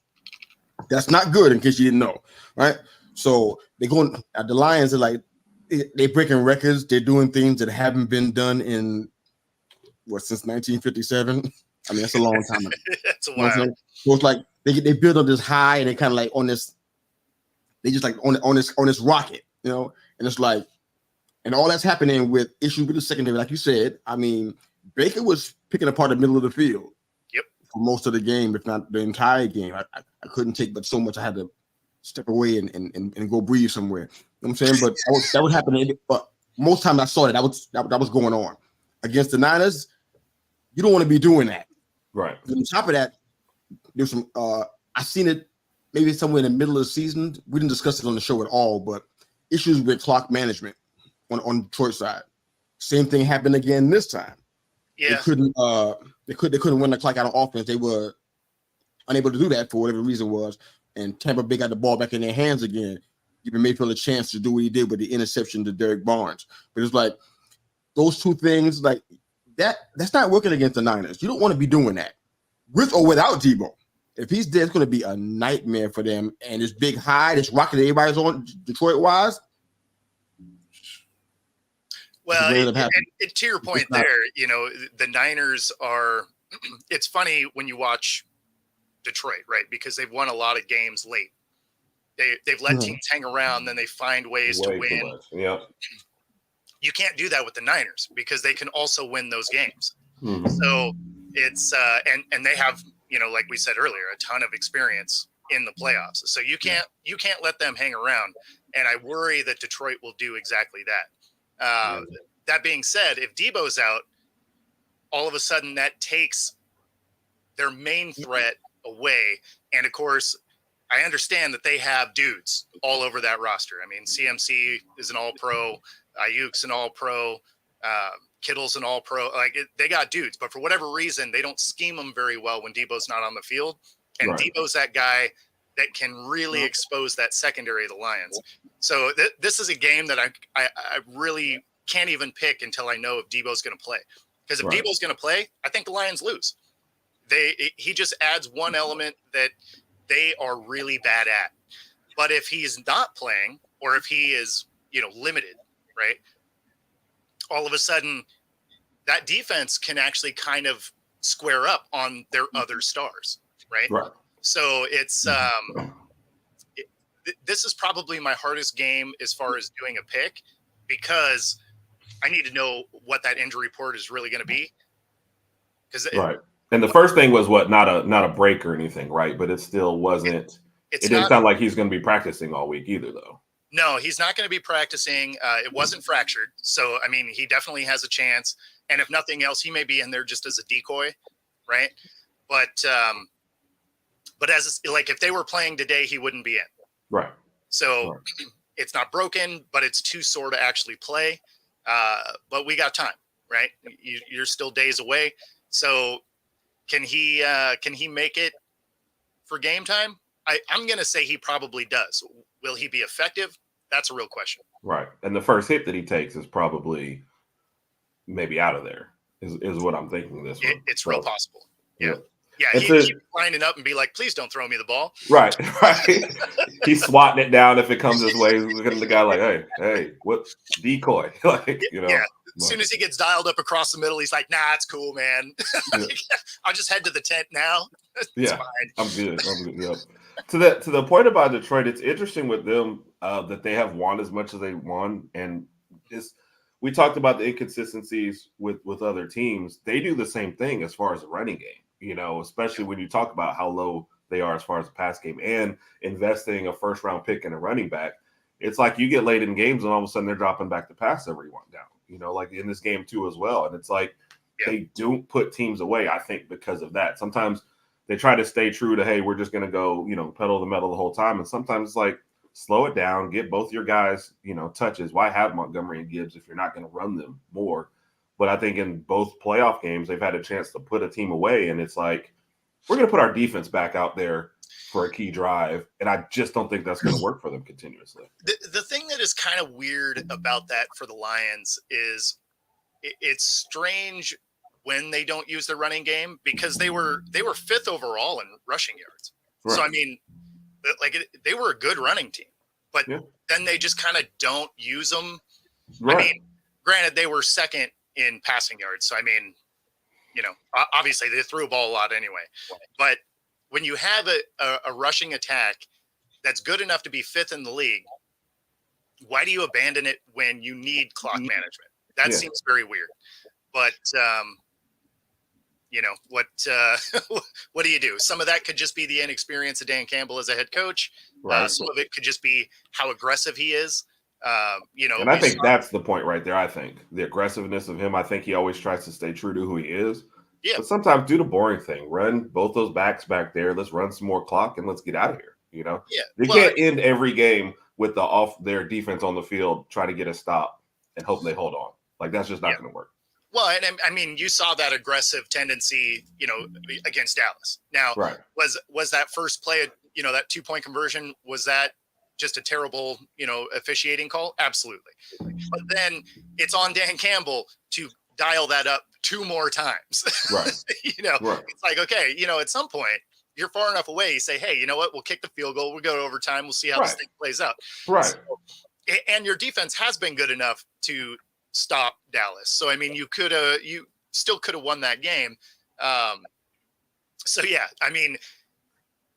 That's not good in case you didn't know, right? So they're going the Lions are like they're breaking records. They're doing things that haven't been done since 1957. I mean, that's a long time. That's a while. So it's like they build on this high and they kind of like on this. They just like on this rocket, and it's like And all that's happening with issues with the secondary, like you said. I mean, Baker was picking apart the middle of the field. Yep. For most of the game, if not the entire game. I couldn't take but so much. I had to step away and go breathe somewhere. You know what I'm saying? But that was happening. But most times I saw that was going on. Against the Niners, you don't want to be doing that. Right. On top of that, there's some I seen it maybe somewhere in the middle of the season. We didn't discuss it on the show at all, but issues with clock management on Detroit's side. Same thing happened again this time. Yeah. They couldn't win the clock out of offense. They were unable to do that for whatever reason was. And Tampa Bay got the ball back in their hands again, giving Mayfield a chance to do what he did with the interception to Derek Barnes. But it's like those two things, like that's not working against the Niners. You don't want to be doing that with or without Debo. If he's there, it's going to be a nightmare for them. And this big high, this rocket that everybody's on Detroit-wise. Well, and to your point there, the Niners are – it's funny when you watch Detroit, right, because they've won a lot of games late. They've let teams hang around, then they find ways to win. Yeah. You can't do that with the Niners because they can also win those games. Mm-hmm. So it's and they have, like we said earlier, a ton of experience in the playoffs. So you can't let them hang around. And I worry that Detroit will do exactly that. That being said, if Debo's out, all of a sudden that takes their main threat away. And of course, I understand that they have dudes all over that roster. I mean, CMC is an all-pro, Ayuk's an all-pro, Kittle's an all-pro. Like they got dudes, but for whatever reason, they don't scheme them very well when Debo's not on the field. And Debo's that guy that can really expose that secondary of the Lions. So this is a game that I really can't even pick until I know if Debo's going to play. Because if Debo's going to play, I think the Lions lose. He just adds one element that they are really bad at. But if he's not playing, or if he is, limited, right? All of a sudden, that defense can actually kind of square up on their other stars, right? Right. So it's this is probably my hardest game as far as doing a pick, because I need to know what that injury report is really going to be. Right. And the first thing was not a break or anything, right? But it still wasn't. It didn't sound like he's going to be practicing all week either, though. No, he's not going to be practicing. It wasn't fractured, so I mean, he definitely has a chance. And if nothing else, he may be in there just as a decoy, right? But as like if they were playing today, he wouldn't be in. Right. So it's not broken, but it's too sore to actually play. But we got time, right? You're still days away. So can he make it for game time? I'm going to say he probably does. Will he be effective? That's a real question. Right. And the first hit that he takes is probably maybe out of there is what I'm thinking this one. It's real possible. Yeah. Yeah. He'd lining up and be like, please don't throw me the ball. Right. Right. He's swatting it down if it comes his way. He's looking at the guy like, hey, what decoy? Yeah. As soon as he gets dialed up across the middle, he's like, nah, it's cool, man. I'll just head to the tent now. It's fine. I'm good. Yep. To the point about Detroit, it's interesting with them that they have won as much as they won, and we talked about the inconsistencies with other teams. They do the same thing as far as the running game, especially when you talk about how low they are as far as the pass game and investing a first round pick in a running back. It's like you get late in games and all of a sudden they're dropping back to pass everyone down, like in this game too as well. And it's like they don't put teams away, I think, because of that. Sometimes they try to stay true to, hey, we're just going to go, pedal to the metal the whole time. And sometimes it's like, slow it down, get both your guys, touches. Why have Montgomery and Gibbs if you're not going to run them more? But I think in both playoff games, they've had a chance to put a team away. And it's like, we're going to put our defense back out there for a key drive. And I just don't think that's going to work for them continuously. The thing that is kind of weird about that for the Lions is it's strange when they don't use the running game, because they were fifth overall in rushing yards. Right. So, I mean, they were a good running team, but then they just kind of don't use them. Right. I mean, granted, they were second in passing yards. So, I mean, obviously they threw a ball a lot anyway. But when you have a rushing attack that's good enough to be fifth in the league, why do you abandon it when you need clock management? That seems very weird. But what what do you do? Some of that could just be the inexperience of Dan Campbell as a head coach. Right. Some of it could just be how aggressive he is. And I think that's the point right there. I think the aggressiveness of him. I think he always tries to stay true to who he is. Yeah. But sometimes do the boring thing. Run both those backs back there. Let's run some more clock and let's get out of here. Yeah. You can't end every game with their defense on the field trying to get a stop and hope they hold on. Like that's just not going to work. Well, and I mean, you saw that aggressive tendency, against Dallas. Now, was that first play, that 2-point conversion, was that just a terrible, officiating call? Absolutely. But then it's on Dan Campbell to dial that up 2 more times. Right. It's like, okay, at some point you're far enough away. You say, hey, you know what? We'll kick the field goal. We'll go to overtime. We'll see how this thing plays out. Right. So, and your defense has been good enough to stop Dallas. So, I mean, you still could have won that game. So yeah, I mean,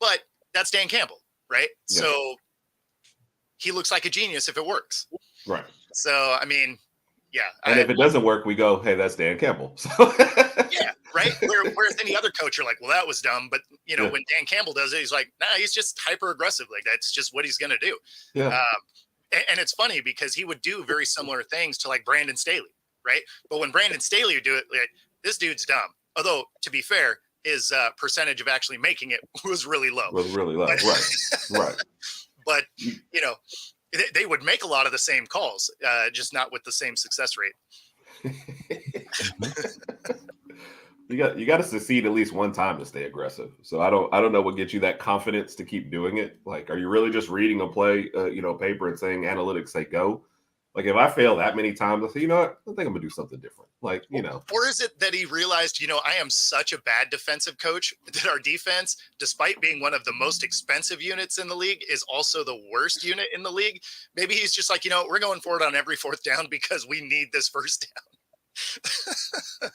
but that's Dan Campbell, right? Yeah. So he looks like a genius if it works. Right. So, I mean, yeah. And if it doesn't work, we go, hey, that's Dan Campbell. So. Yeah, right? Whereas any other coach, you're like, well, that was dumb. But, when Dan Campbell does it, he's like, nah, he's just hyper aggressive. Like, that's just what he's going to do. Yeah. And it's funny because he would do very similar things to like Brandon Staley, right? But when Brandon Staley would do it, like, this dude's dumb. Although, to be fair, his percentage of actually making it was really low. Right. But, they would make a lot of the same calls, just not with the same success rate. You got to succeed at least one time to stay aggressive. So I don't know what gets you that confidence to keep doing it. Like, are you really just reading a play, paper and saying analytics say go? Like, if I fail that many times, I say, you know what? I think I'm gonna do something different. Like, Or is it that he realized, I am such a bad defensive coach that our defense, despite being one of the most expensive units in the league, is also the worst unit in the league? Maybe he's just like, we're going for it on every 4th down because we need this 1st down.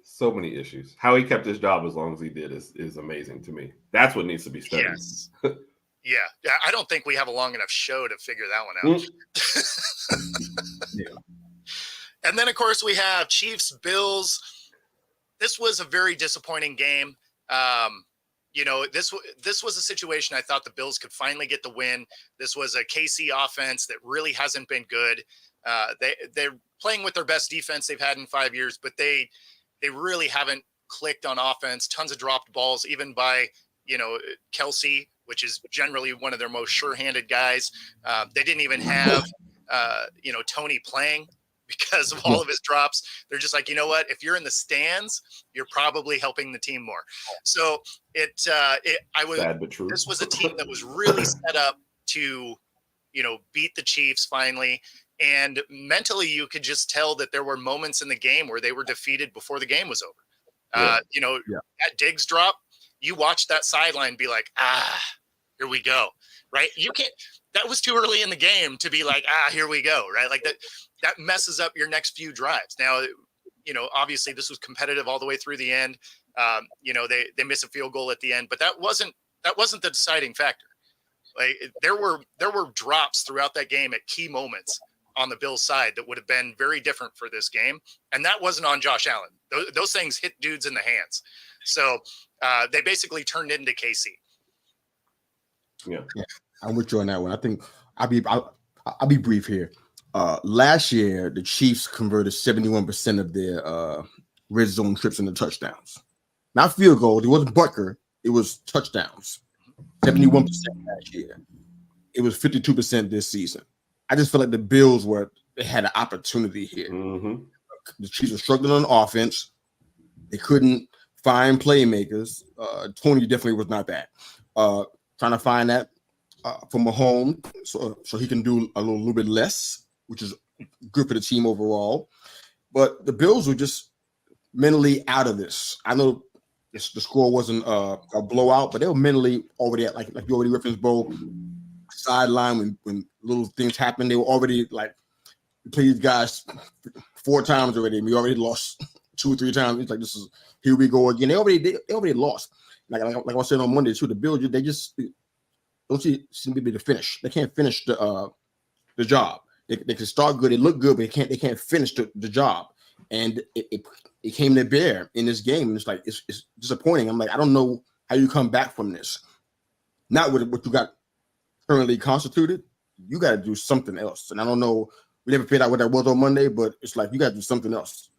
So many issues. How he kept his job as long as he did is amazing to me. That's what needs to be studied. Yes. Yeah. I don't think we have a long enough show to figure that one out. Yeah. And then, of course, we have Chiefs Bills. This was a very disappointing game. This was a situation I thought the Bills could finally get the win. This was a KC offense that really hasn't been good. They're playing with their best defense they've had in 5 years, but they really haven't clicked on offense. Tons of dropped balls, even by Kelsey, which is generally one of their most sure-handed guys. They didn't even have Tony playing because of all of his drops. They're just like, you know what? If you're in the stands, you're probably helping the team more. So this was a team that was really set up to, beat the Chiefs finally. And mentally, you could just tell that there were moments in the game where they were defeated before the game was over. That Diggs drop, you watch that sideline be like, here we go, right? You can't. That was too early in the game to be like, here we go, right? Like that messes up your next few drives. Now, obviously this was competitive all the way through the end. They miss a field goal at the end, but that wasn't the deciding factor. Like there were drops throughout that game at key moments on the Bills side that would have been very different for this game. And that wasn't on Josh Allen. Those things hit dudes in the hands. So they basically turned into KC. Yeah. I'm with you on that one. I think I'll be brief here. Last year, the Chiefs converted 71% of their red zone trips into touchdowns. Not field goals. It wasn't Butker. It was touchdowns. 71% last year. It was 52% this season. I just feel like the Bills had an opportunity here. Mm-hmm. The Chiefs were struggling on offense. They couldn't find playmakers. Tony definitely was not that. Trying to find that for Mahomes so he can do a little bit less, which is good for the team overall. But the Bills were just mentally out of this. I know the score wasn't a blowout, but they were mentally already at, like you already referenced, Bo, sideline when little things happened. They were already like, we played these guys 4 times already, and we already lost 2 or 3 times. It's like, this is, here we go again. They already lost. Like I was saying on Monday too, the Bills, they just don't seem to be able to finish. They can't finish the the job. They can start good, they look good, but they can't finish the job. And it came to bear in this game. And it's like it's disappointing. I'm like, I don't know how you come back from this. Not with what you got currently constituted. You got to do something else. And I don't know. We never figured out what that was on Monday, but it's like you got to do something else.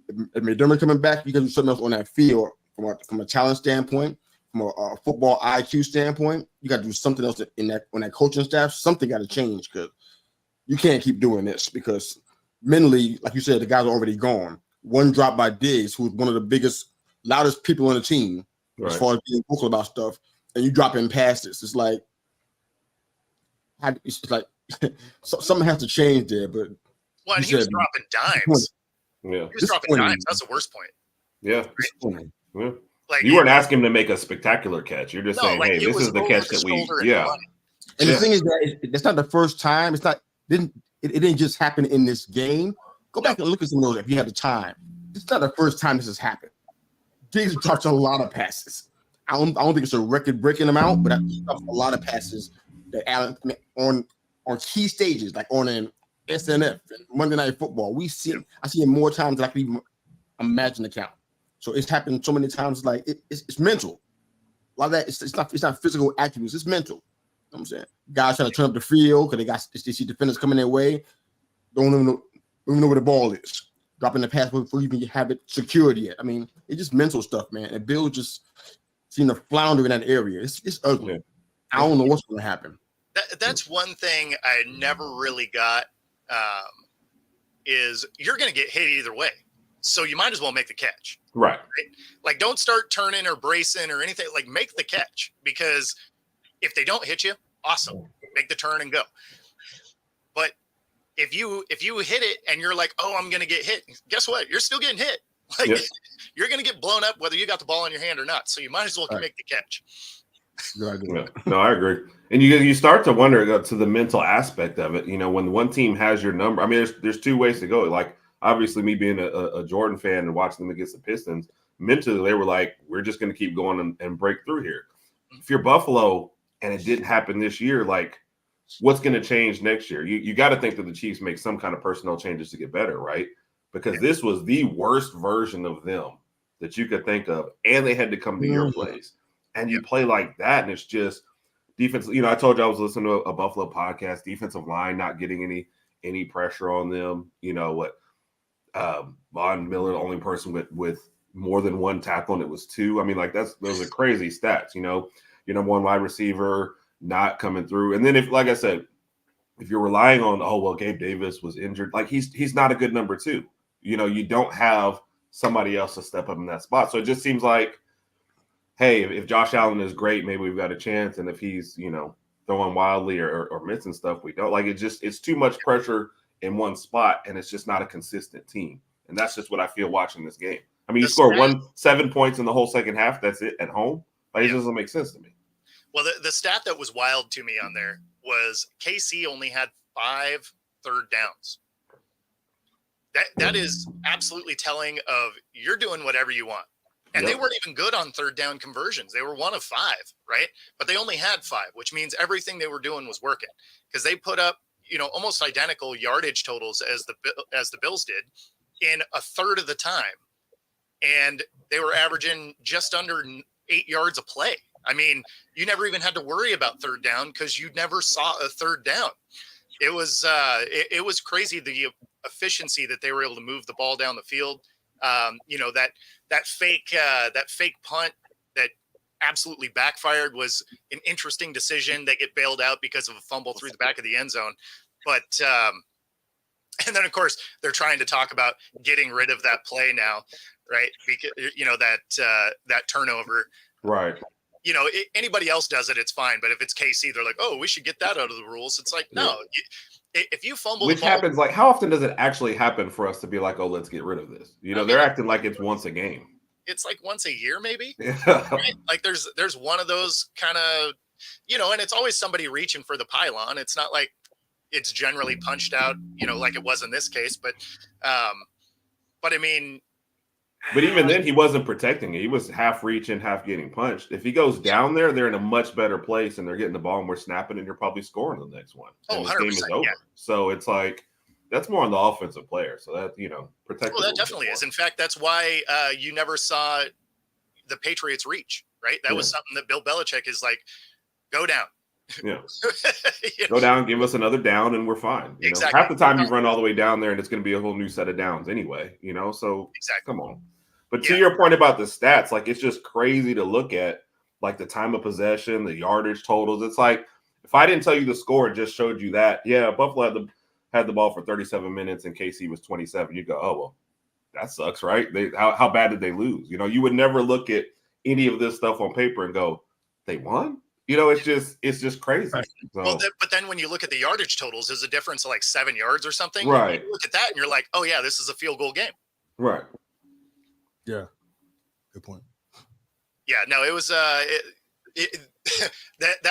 If McDermott coming back, you got to do something else on that field from a talent standpoint, from a football IQ standpoint. You got to do something else on that coaching staff. Something got to change because you can't keep doing this because mentally, like you said, the guys are already gone. One drop by Diggs, who's one of the biggest, loudest people on the team as far as being vocal about stuff, and you drop in passes. It's like something has to change there. But and he was dropping dimes. Yeah, he was dropping dimes. That's the worst point. Yeah. Right? Yeah. Like you weren't asking him to make a spectacular catch. You're just saying, like, hey, this is the catch that we. Yeah. And the thing is that that's not the first time. It didn't just happen in this game. Go back and look at some of those if you have the time. It's not the first time this has happened. Diggs dropped a lot of passes. I don't think it's a record-breaking amount, but I dropped a lot of passes that Allen on key stages, like on an SNF, Monday Night Football. I see it more times than I can even imagine the count. So it's happened so many times. Like it's mental. A lot of that it's not physical attributes. It's mental. You know what I'm saying guys trying to turn up the field because they see defenders coming their way. Don't even know where the ball is. Dropping the pass before you even have it secured yet. I mean, it's just mental stuff, man. And Bill just seemed to flounder in that area. It's ugly. Yeah. I don't know what's going to happen. That's one thing I never really got is you're going to get hit either way. So you might as well make the catch. Right. Like, don't start turning or bracing or anything. Like, make the catch because if they don't hit you, awesome. Make the turn and go. But if you hit it and you're like, oh, I'm going to get hit, guess what? You're still getting hit. Like, you're going to get blown up whether you got the ball in your hand or not. So you might as well make the catch. Yeah. No, I agree. And you start to wonder to the mental aspect of it. You know, when one team has your number, I mean, there's two ways to go. Like, obviously, me being a Jordan fan and watching them against the Pistons, mentally, they were like, we're just going to keep going and break through here. If you're Buffalo and it didn't happen this year, like, what's going to change next year? You got to think that the Chiefs make some kind of personnel changes to get better, right? Because this was the worst version of them that you could think of, and they had to come to your place. And you play like that, and it's just defense. You know, I told you I was listening to a Buffalo podcast, defensive line not getting any pressure on them. You know what? Von Miller, the only person with more than one tackle, and it was two. I mean, like those are crazy stats. You know, your number one wide receiver not coming through, and then if you're relying on Gabe Davis was injured, like he's not a good number two. You know, you don't have somebody else to step up in that spot. So it just seems like, hey, if Josh Allen is great, maybe we've got a chance. And if he's, throwing wildly or missing stuff, we don't. Like, it's too much pressure in one spot, and it's just not a consistent team. And that's just what I feel watching this game. I mean, you score 7 points in the whole second half. That's it at home. Like, it doesn't make sense to me. Well, the stat that was wild to me on there was KC only had 5 third downs. That is absolutely telling of you're doing whatever you want. And they weren't even good on third down conversions. They were 1 of 5, right? But they only had 5, which means everything they were doing was working because they put up, almost identical yardage totals as the Bills did in a third of the time. And they were averaging just under 8 yards a play. I mean, you never even had to worry about third down because you never saw a third down. It was it was crazy the efficiency that they were able to move the ball down the field. That fake punt that absolutely backfired was an interesting decision. They get bailed out because of a fumble through the back of the end zone. But and then of course they're trying to talk about getting rid of that play now, right? Because that turnover, right? Anybody else does it, it's fine. But if it's KC, they're like, oh, we should get that out of the rules. It's like, no. If you fumble, which happens, like, how often does it actually happen for us to be like, oh, let's get rid of this? They're acting like it's once a game. It's like once a year, maybe. Yeah. Right? Like there's one of those kind of, and it's always somebody reaching for the pylon. It's not like it's generally punched out, like it was in this case. But I mean, But even then, he wasn't protecting it. He was half reaching, half getting punched. If he goes down there, they're in a much better place, and they're getting the ball, and we're snapping, and you're probably scoring the next one. And this game is over. Yeah. So it's like that's more on the offensive player. So that protect. Well, that definitely is. In fact, that's why you never saw the Patriots reach. Right? That was something that Bill Belichick is like, go down. Yeah. Go down, give us another down, and we're fine. Exactly. Half the time you run all the way down there, and it's going to be a whole new set of downs anyway. So come on. But to your point about the stats, like it's just crazy to look at, like the time of possession, the yardage totals. It's like if I didn't tell you the score, it just showed you that. Yeah, Buffalo had the ball for 37 minutes, and KC was 27. You go, oh well, that sucks, right? How bad did they lose? You would never look at any of this stuff on paper and go, they won. It's just crazy. So. Well, but then when you look at the yardage totals, there's a difference of like 7 yards or something. Right. You look at that and you're like, oh yeah, this is a field goal game. Right. Yeah. Good point. Yeah. No, it was that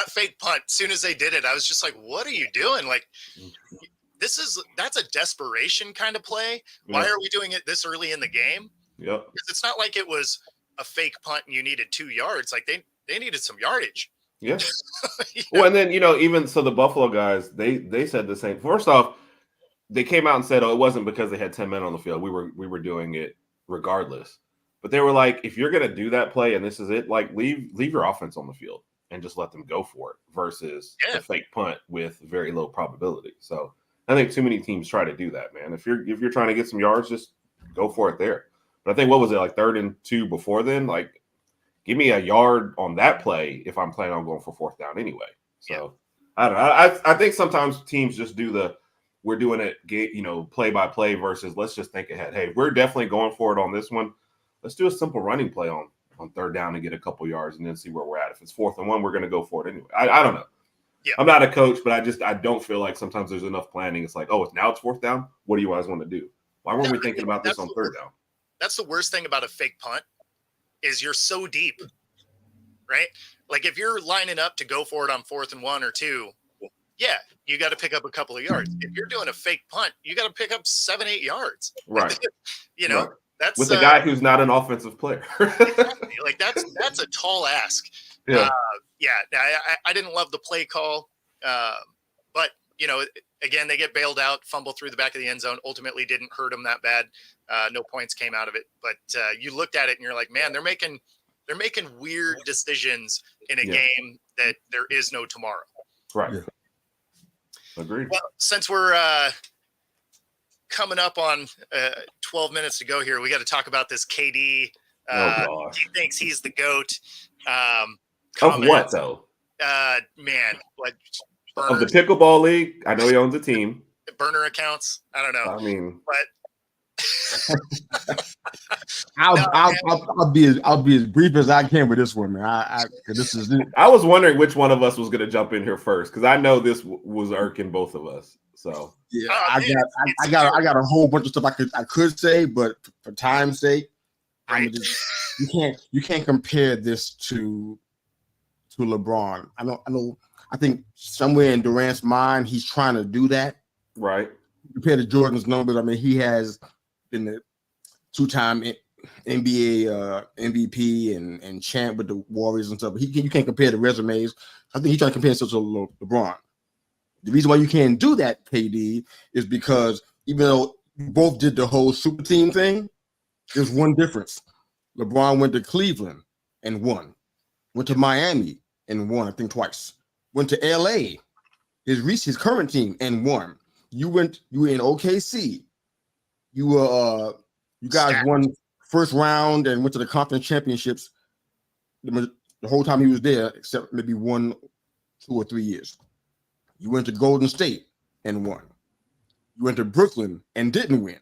fake punt. As soon as they did it, I was just like, what are you doing? Like, that's a desperation kind of play. Why are we doing it this early in the game? Yep. Because it's not like it was a fake punt and you needed 2 yards. Like they needed some yardage. Yeah. Well, and then, even so the Buffalo guys, they said the same. First off, they came out and said, oh, it wasn't because they had 10 men on the field. We were doing it regardless. But they were like, if you're going to do that play and this is it, like leave your offense on the field and just let them go for it versus a fake punt with very low probability. So I think too many teams try to do that, man. If you're trying to get some yards, just go for it there. But I think, what was it, like 3rd and 2 before then? Like, give me a yard on that play if I'm planning on going for 4th down anyway. So I don't know. I think sometimes teams just do we're doing it, play by play versus let's just think ahead. Hey, we're definitely going for it on this one. Let's do a simple running play on 3rd down and get a couple yards and then see where we're at. If it's 4th and 1, we're going to go for it anyway. I don't know. Yeah. I'm not a coach, but I don't feel like sometimes there's enough planning. It's like, oh, it's 4th down. What do you guys want to do? Why weren't we thinking about this on 3rd down? That's the worst thing about a fake punt is you're so deep, right? Like if you're lining up to go for it on 4th and 1 or 2, yeah, you got to pick up a couple of yards. If you're doing a fake punt, you got to pick up 7-8 yards. Right. Right. That's with a guy who's not an offensive player. Exactly. Like that's a tall ask. Yeah. I didn't love the play call, but again, they get bailed out, fumble through the back of the end zone. Ultimately, didn't hurt them that bad. No points came out of it. But you looked at it and you're like, man, they're making weird decisions in a game that there is no tomorrow. Right. Yeah. Agreed. Well, since we're coming up on 12 minutes to go here, we got to talk about this KD. He thinks he's the GOAT. Of what, though? Man, what? Of the pickleball league? I know he owns a team. Burner accounts? I don't know. I mean, but I'll be as brief as I can with this one, man. I was wondering which one of us was going to jump in here first because I know this was irking both of us. So yeah, I got a whole bunch of stuff I could say, but for time's sake, right. You can't compare this to LeBron. I think somewhere in Durant's mind, he's trying to do that. Right. Compared to Jordan's numbers, I mean, he has been the 2-time NBA MVP and champ with the Warriors and stuff. But you can't compare the resumes. I think he's trying to compare himself to LeBron. The reason why you can't do that, KD, is because even though you both did the whole super team thing, there's one difference. LeBron went to Cleveland and won. Went to Miami and won, I think twice. Went to LA, his current team, and won. You were in OKC. You guys won first round and went to the conference championships the whole time he was there, except maybe 1, 2, or 3 years. You went to Golden State and won. You went to Brooklyn and didn't win.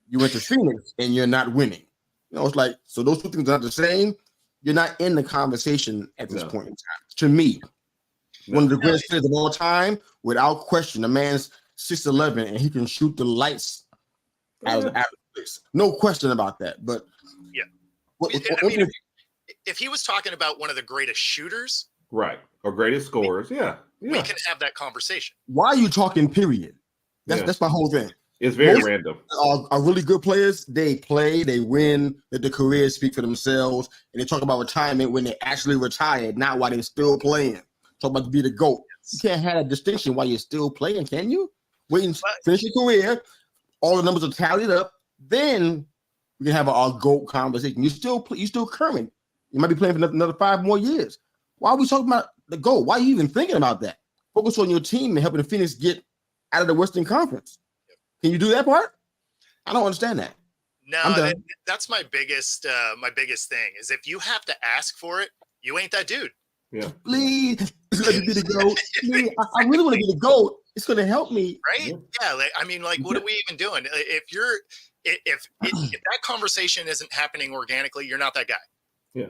You went to Phoenix and you're not winning. It's like, so those two things are not the same. You're not in the conversation at this point in time. To me, one of the greatest players of all time, without question. The man's 6'11" and he can shoot the lights out of the place. No question about that. But yeah, if he was talking about one of the greatest shooters, right, or greatest scorers, we can have that conversation. Why are you talking? Period. That's my whole thing. It's very random. Are really good players. They play, they win, let their careers speak for themselves, and they talk about retirement when they actually retired, not while they're still playing. Talk about to be the GOAT. You can't have a distinction while you're still playing, can you? Wait and finish your career. All the numbers are tallied up. Then we can have our GOAT conversation. You're still current. You might be playing for another 5 more years. Why are we talking about the GOAT? Why are you even thinking about that? Focus on your team and helping the Phoenix get out of the Western Conference. Can you do that part? I don't understand that. No, that's my biggest thing is if you have to ask for it, you ain't that dude. Yeah. Please let me be the GOAT. Please, I really want to be the GOAT. It's going to help me. Right? Yeah. What are we even doing? If that conversation isn't happening organically, you're not that guy. Yeah.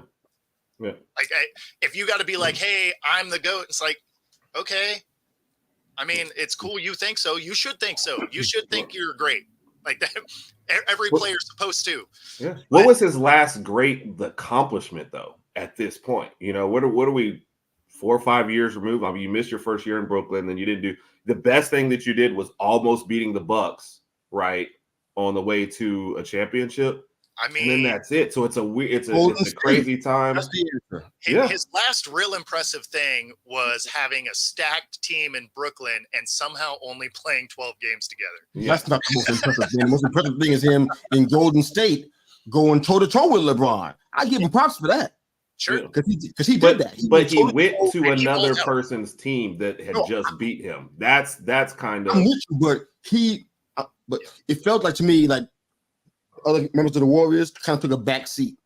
Yeah. If you got to be like, hey, I'm the GOAT, it's like, okay. I mean, it's cool. You think so. You should think so. You should think you're great. Like that. Every player's supposed to. Yeah. What was his last great accomplishment though? At this point, what are we 4 or 5 years removed? I mean, you missed your first year in Brooklyn, and you didn't do the best thing that you did was almost beating the Bucks, right, on the way to a championship. I mean, and then that's it. So it's a crazy time. That's the answer. His last real impressive thing was having a stacked team in Brooklyn and somehow only playing 12 games together. Yeah. That's not the most impressive thing. The most impressive thing is him in Golden State going toe-to-toe with LeBron. I give him props for that. Sure. Because he did that. He went to another person's team that had just beat him. That's kind of. I'm with you, but it felt like to me like other members of the Warriors kind of took a back seat.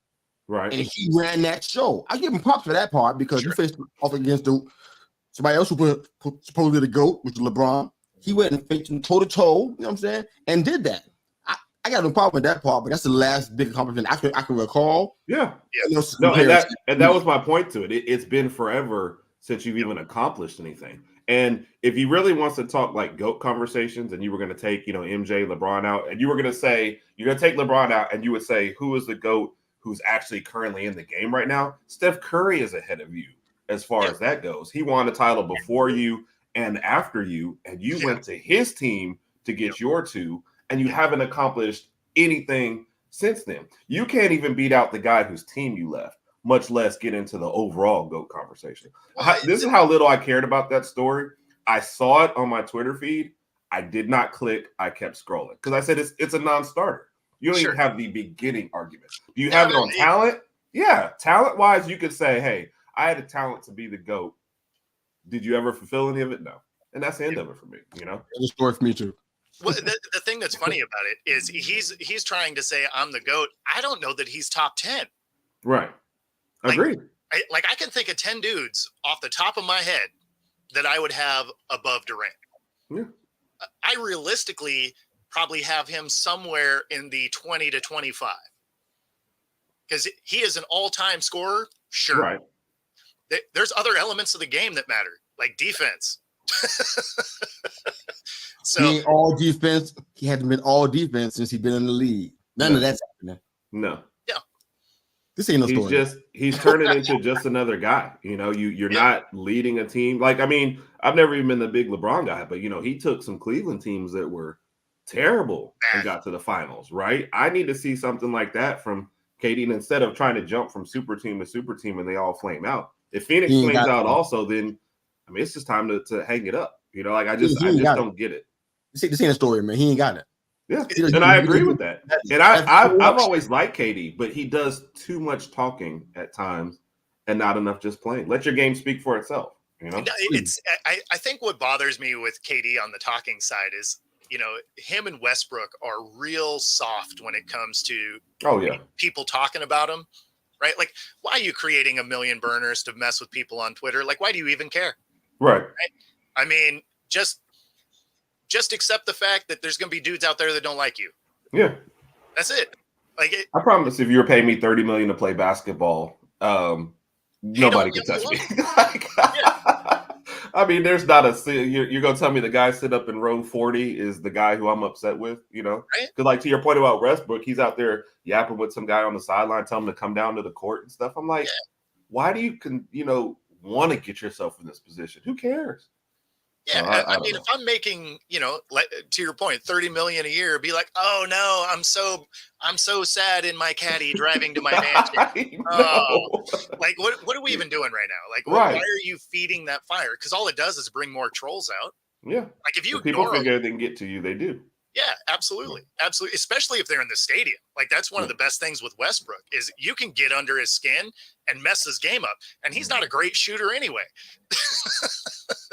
Right. And he ran that show. I give him props for that part because he faced off against somebody else who put supposedly the GOAT, which is LeBron. He went and faced him toe-to-toe, you know what I'm saying? And did that. I got no problem with that part, but that's the last big accomplishment I can recall. Yeah. No, and that was my point to it. It's been forever since you've even accomplished anything. And if he really wants to talk like GOAT conversations, and you were going to take, MJ, LeBron out, and you were going to say, you're going to take LeBron out, and you would say, who is the GOAT who's actually currently in the game right now? Steph Curry is ahead of you as far as that goes. He won a title before you and after you, and you went to his team to get your 2. And you haven't accomplished anything since then. You can't even beat out the guy whose team you left, much less get into the overall GOAT conversation. This is how little I cared about that story. I saw it on my Twitter feed. I did not click. I kept scrolling because I said it's a non-starter. You don't even have the beginning argument. Do you have it on talent? Yeah. Talent-wise, you could say, hey, I had a talent to be the GOAT. Did you ever fulfill any of it? No. And that's the end of it for me, It's a story for me too. Well, the thing that's funny about it is he's trying to say I'm the GOAT. I don't know that he's top 10. Right. Agreed. I can think of 10 dudes off the top of my head that I would have above Durant. Yeah. I realistically probably have him somewhere in the 20 to 25 because he is an all-time scorer. Sure. Right. There's other elements of the game that matter, like defense. So he ain't all defense. He hasn't been all defense since he's been in the league. None of that's happening. No. Yeah. This ain't no story. He's turning into just another guy. You're not leading a team. Like, I mean, I've never even been the big LeBron guy, but he took some Cleveland teams that were terrible and got to the finals, right? I need to see something like that from KD, and instead of trying to jump from super team to super team and they all flame out. If Phoenix flames out also, then I mean it's just time to hang it up. I just don't get it. This ain't a story, man. He ain't got it. Yeah, and I agree with that. And I've always liked KD, but he does too much talking at times and not enough just playing. Let your game speak for itself. I think what bothers me with KD on the talking side is, him and Westbrook are real soft when it comes to people talking about him, right? Like, why are you creating a million burners to mess with people on Twitter? Like, why do you even care? Right. I mean, just accept the fact that there's going to be dudes out there that don't like you. Yeah. That's it. I promise if you were paying me $30 million to play basketball, nobody could touch me. I mean, there's not you're going to tell me the guy sit up in row 40 is the guy who I'm upset with, Right? Because to your point about Westbrook, he's out there yapping with some guy on the sideline, telling him to come down to the court and stuff. I'm like, why do you want to get yourself in this position? Who cares? Yeah, So I mean, if I'm making, like to your point, $30 million a year, be like, oh no, I'm so sad in my caddy driving to my mansion. Oh, like what are we even doing right now? Like, why are you feeding that fire? Because all it does is bring more trolls out. Yeah, like if you people ignore figure them, they can get to you, they do. Yeah, absolutely. Absolutely. Especially if they're in the stadium. Like that's one of the best things with Westbrook is you can get under his skin and mess his game up. And he's not a great shooter anyway.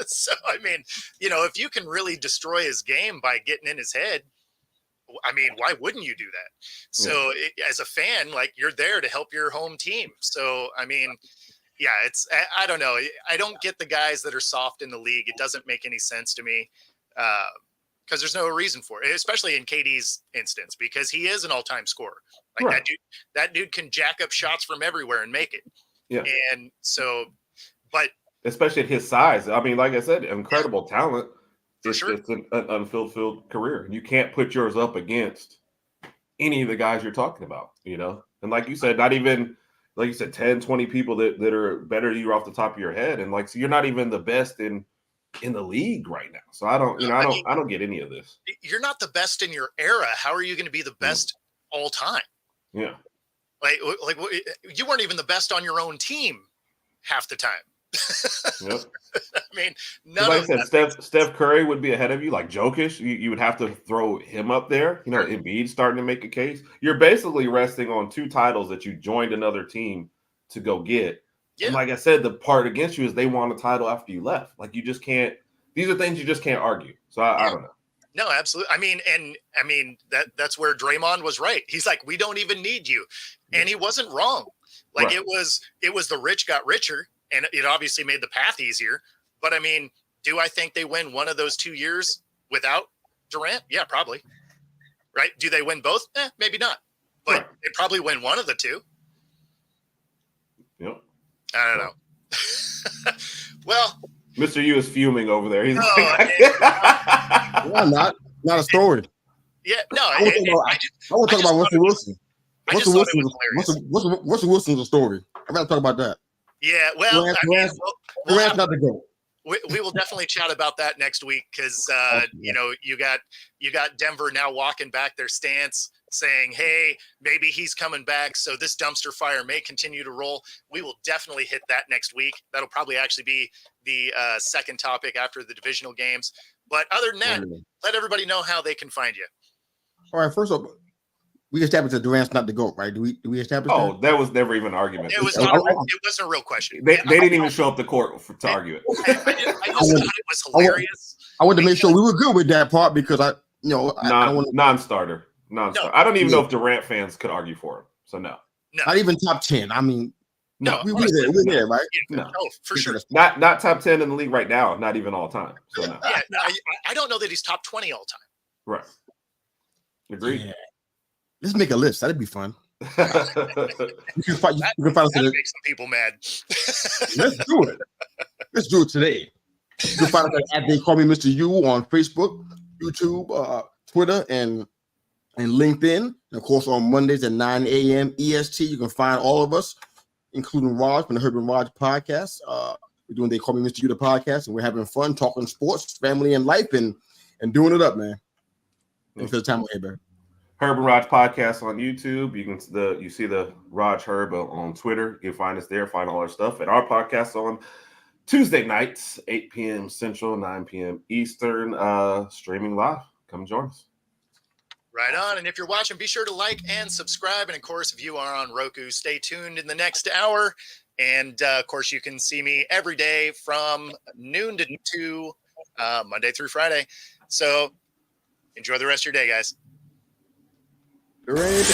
So, I mean, if you can really destroy his game by getting in his head, I mean, why wouldn't you do that? So as a fan, like you're there to help your home team. So, I mean, yeah, I don't know. I don't get the guys that are soft in the league. It doesn't make any sense to me. Because there's no reason for it, especially in KD's instance, because he is an all-time scorer. Like that dude can jack up shots from everywhere and make it. Yeah. And so, but especially at his size, I mean, like I said, incredible talent. It's an unfulfilled career. You can't put yours up against any of the guys you're talking about, And like you said, not even, like you said, 10, 20 people that are better than you off the top of your head. And so you're not even the best in the league right now. So I don't get any of this. You're not the best in your era. How are you going to be the best all time? Yeah. Like you weren't even the best on your own team half the time. Yep. I mean, like I said, Steph Curry would be ahead of you. Like Jokic, you would have to throw him up there. Embiid starting to make a case. You're basically resting on 2 titles that you joined another team to go get. Yeah. And like I said, the part against you is they won a title after you left. Like you just can't. These are things you just can't argue. So I don't know. No, absolutely. I mean that's where Draymond was right. He's like, we don't even need you, and he wasn't wrong. Like it was the rich got richer, and it obviously made the path easier. But I mean, do I think they win one of those 2 years without Durant? Yeah, probably. Right? Do they win both? Maybe not. But they probably win one of the 2. Yep. I don't know. Well, Mr. Yu is fuming over there. He's not a story. Yeah, no. I want to talk about Russell Wilson. Russell Wilson's a story. I'd rather talk about that. Yeah, well, Durant's not the GOAT. We will definitely chat about that next week because you got Denver now walking back their stance, saying, hey, maybe he's coming back, so this dumpster fire may continue to roll. We will definitely hit that next week. That'll probably actually be the second topic after the divisional games. But other than that, let everybody know how they can find you. All right, first off, we established that Durant's not the GOAT, right? Do we establish that? Oh, that was never even an argument. It wasn't a real question. They didn't even show up to court to argue it. I just thought it was hilarious. I wanted to make sure we were good with that part because I non-starter. I don't even know if Durant fans could argue for him. So no. Not even top 10. I mean, we're there, right? Yeah, no, for sure. Not top 10 in the league right now. Not even all time. So no. Yeah, I don't know that he's top 20 all time. Right. Agreed. Yeah. Let's make a list. That'd be fun. You can find make some people mad. Let's do it. Let's do it today. You can find us at They Call Me Mista Yu on Facebook, YouTube, Twitter, and LinkedIn. And of course, on Mondays at 9 a.m. EST, you can find all of us, including Rodg from the Herb and Rodg podcast. We're doing They Call Me Mista Yu, the podcast, and we're having fun talking sports, family, and life, and doing it up, man. Thanks for the time we're here, baby. Herb and Rodg podcast on YouTube. You see the Rodg Herb on Twitter. You can find us there, find all our stuff. And our podcast on Tuesday nights, 8 p.m. Central, 9 p.m. Eastern, streaming live. Come join us. Right on. And if you're watching, be sure to like and subscribe. And of course, if you are on Roku, stay tuned in the next hour. And of course, you can see me every day from noon to 2, Monday through Friday. So enjoy the rest of your day, guys. Great.